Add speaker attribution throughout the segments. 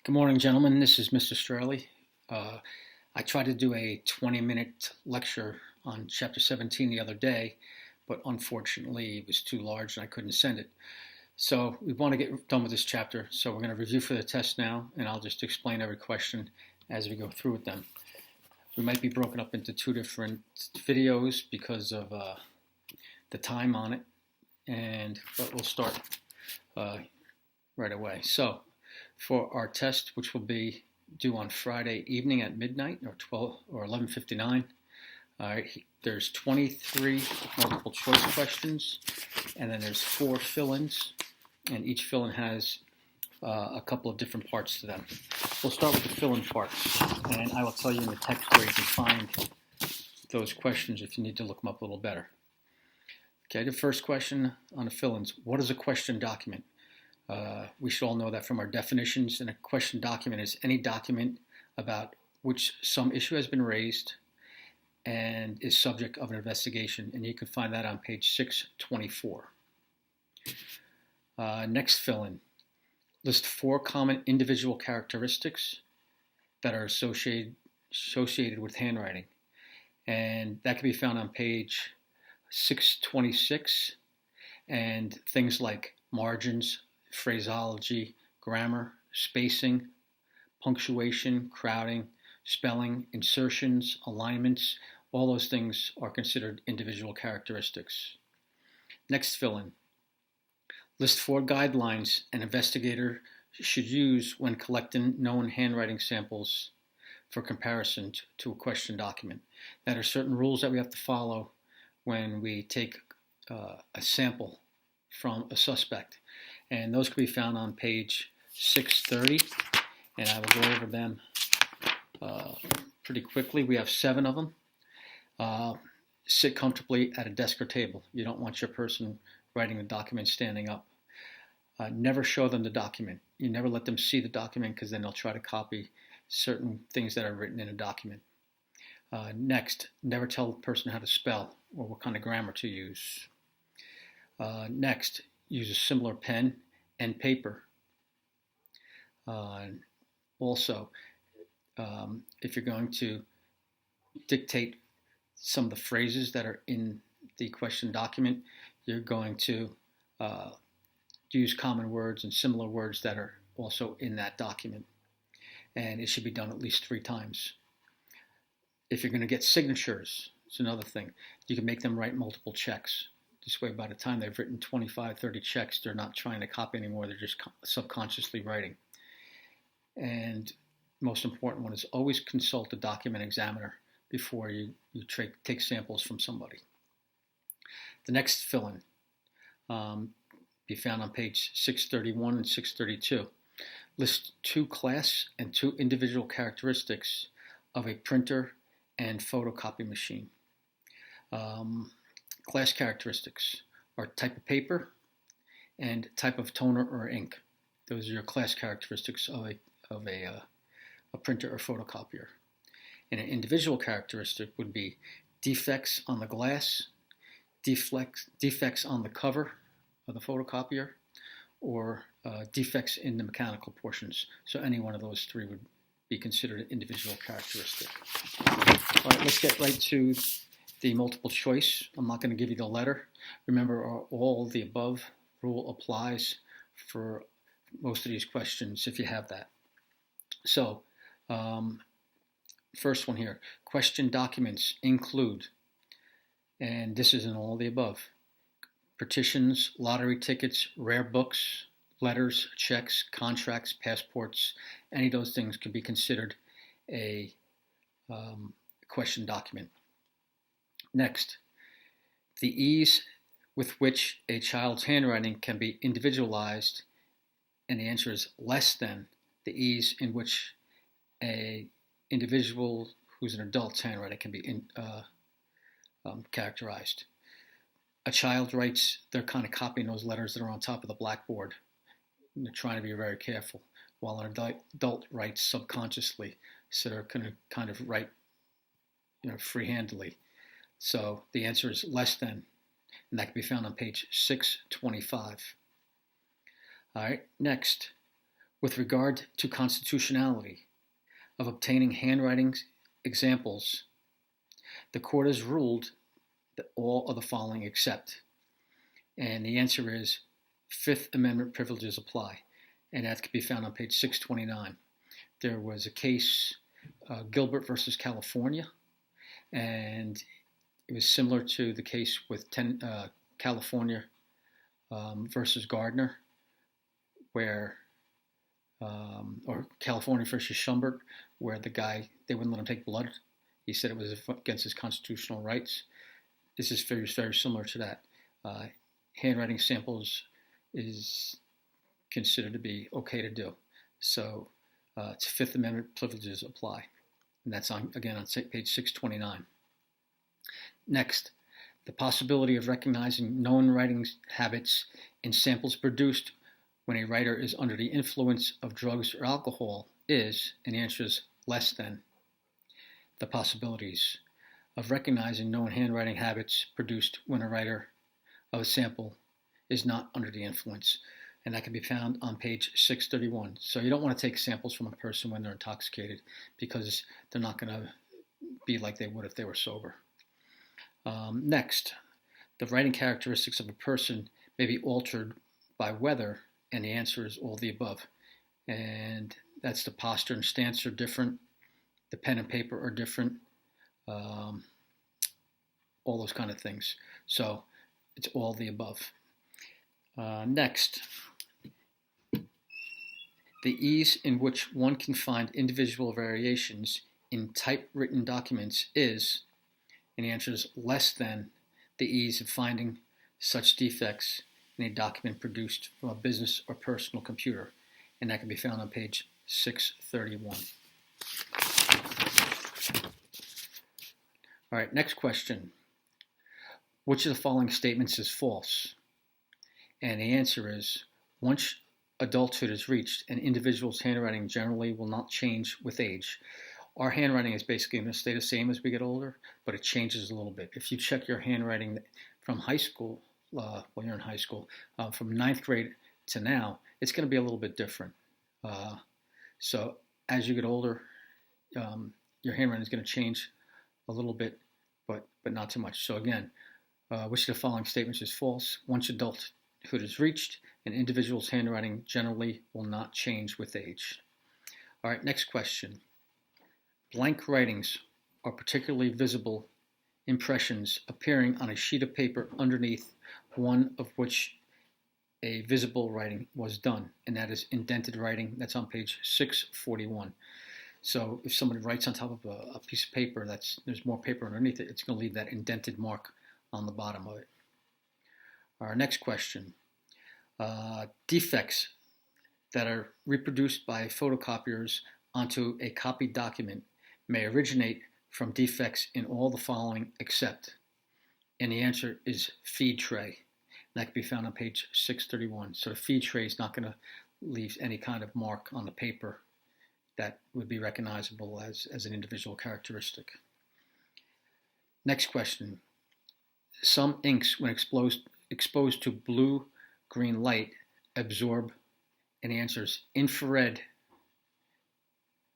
Speaker 1: Good morning, gentlemen. This is Mr. Straley. Uh, I tried to do a 20-minute lecture on Chapter 17 the other day, but unfortunately it was too large and I couldn't send it. So we want to get done with this chapter, so we're going to review for the test now, and I'll just explain every question as we go through with them. We might be broken up into two different videos because of the time on it, but we'll start right away. So for our test, which will be due on Friday evening at midnight or 12 or 11:59. There's 23 multiple choice questions, and then there's 4 fill-ins, and each fill-in has a couple of different parts to them. We'll start with the fill-in parts, and I will tell you in the text where you can find those questions if you need to look them up a little better. Okay, the first question on the fill-ins: what is a question document? We should all know that from our definitions. And a question document is any document about which some issue has been raised and is subject of an investigation. And you can find that on page 624. Next fill-in. List 4 common individual characteristics that are associated with handwriting. And that can be found on page 626. And things like margins, phraseology, grammar, spacing, punctuation, crowding, spelling, insertions, alignments, all those things are considered individual characteristics. Next fill-in. List 4 guidelines an investigator should use when collecting known handwriting samples for comparison to a question document. There are certain rules that we have to follow when we take a sample from a suspect. And those can be found on page 630, and I will go over them pretty quickly. We have 7 of them. Sit comfortably at a desk or table. You don't want your person writing the document standing up. Never show them the document. You never let them see the document because then they'll try to copy certain things that are written in a document. Next, never tell the person how to spell or what kind of grammar to use. Next, use a similar pen and paper. Also, if you're going to dictate some of the phrases that are in the question document, you're going to use common words and similar words that are also in that document. And it should be done at least 3 times. If you're going to get signatures, it's another thing. You can make them write multiple checks. This way, by the time they've written 25, 30 checks, they're not trying to copy anymore. They're just subconsciously writing. And most important one is always consult a document examiner before you take samples from somebody. The next fill-in be found on page 631 and 632. List 2 class and 2 individual characteristics of a printer and photocopy machine. Class characteristics are type of paper and type of toner or ink. Those are your class characteristics of a printer or photocopier. And an individual characteristic would be defects on the glass, defects on the cover of the photocopier, or defects in the mechanical portions. So any one of those 3 would be considered an individual characteristic. All right, let's get right to the multiple choice. I'm not going to give you the letter. Remember, all the above rule applies for most of these questions if you have that. So, first one here. Question documents include, and this is in all the above, petitions, lottery tickets, rare books, letters, checks, contracts, passports. Any of those things could be considered a question document. Next, the ease with which a child's handwriting can be individualized, and the answer is less than the ease in which an individual who's an adult's handwriting can be characterized. A child writes, they're kind of copying those letters that are on top of the blackboard. And they're trying to be very careful, while an adult writes subconsciously, so they're going to kind of write free-handedly. So the answer is less than, and that can be found on page 625. All right, next, With regard to constitutionality of obtaining handwriting examples, the court has ruled that all of the following except, and the answer is Fifth Amendment privileges apply, and that can be found on page 629. There was a case, Gilbert versus California, and it was similar to the case with California versus Gardner, where, or California versus Schumbert, where the guy, they wouldn't let him take blood. He said it was against his constitutional rights. This is very, very similar to that. Handwriting samples is considered to be okay to do. So it's Fifth Amendment privileges apply. And that's again on page 629. Next, the possibility of recognizing known writing habits in samples produced when a writer is under the influence of drugs or alcohol is, and the answer is less than. The possibilities of recognizing known handwriting habits produced when a writer of a sample is not under the influence, and that can be found on page 631. So you don't want to take samples from a person when they're intoxicated, because they're not going to be like they would if they were sober. Next, the writing characteristics of a person may be altered by weather, and the answer is all the above. And that's the posture and stance are different, the pen and paper are different, all those kind of things. So it's all the above. Next, the ease in which one can find individual variations in typewritten documents is, and the answer is less than, the ease of finding such defects in a document produced from a business or personal computer, and that can be found on page 631. All right, next question. Which of the following statements is false? And the answer is, once adulthood is reached, an individual's handwriting generally will not change with age. Our handwriting is basically going to stay the same as we get older, but it changes a little bit. If you check your handwriting from high school, when you're in high school, from 9th grade to now, it's going to be a little bit different. So as you get older, your handwriting is going to change a little bit, but not too much. So again, which of the following statements is false? Once adulthood is reached, an individual's handwriting generally will not change with age. All right, next question. Blank writings are particularly visible impressions appearing on a sheet of paper underneath one of which a visible writing was done, and that is indented writing. That's on page 641. So if somebody writes on top of a piece of paper, there's more paper underneath it, it's going to leave that indented mark on the bottom of it. Our next question. Defects that are reproduced by photocopiers onto a copied document may originate from defects in all the following except, and the answer is feed tray. That can be found on page 631. So the feed tray is not going to leave any kind of mark on the paper that would be recognizable as an individual characteristic. Next question. Some inks, when exposed to blue-green light, absorb, and the answer is infrared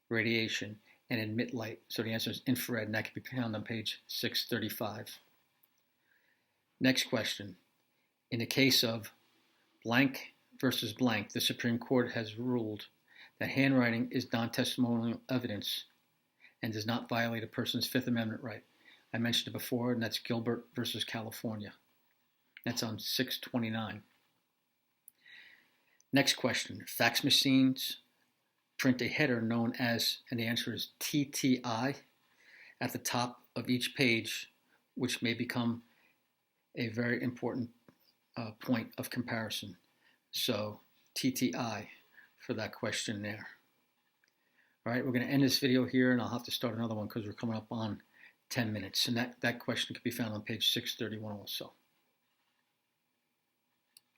Speaker 1: radiation and emit light. So the answer is infrared, and that can be found on page 635. Next question. In the case of blank versus blank, the Supreme Court has ruled that handwriting is non-testimonial evidence and does not violate a person's Fifth Amendment right. I mentioned it before, and that's Gilbert versus California. That's on 629. Next question. Fax machines print a header known as, and the answer is TTI, at the top of each page, which may become a very important point of comparison. So TTI for that question there. All right, we're going to end this video here, and I'll have to start another one because we're coming up on 10 minutes. And that question can be found on page 631 also.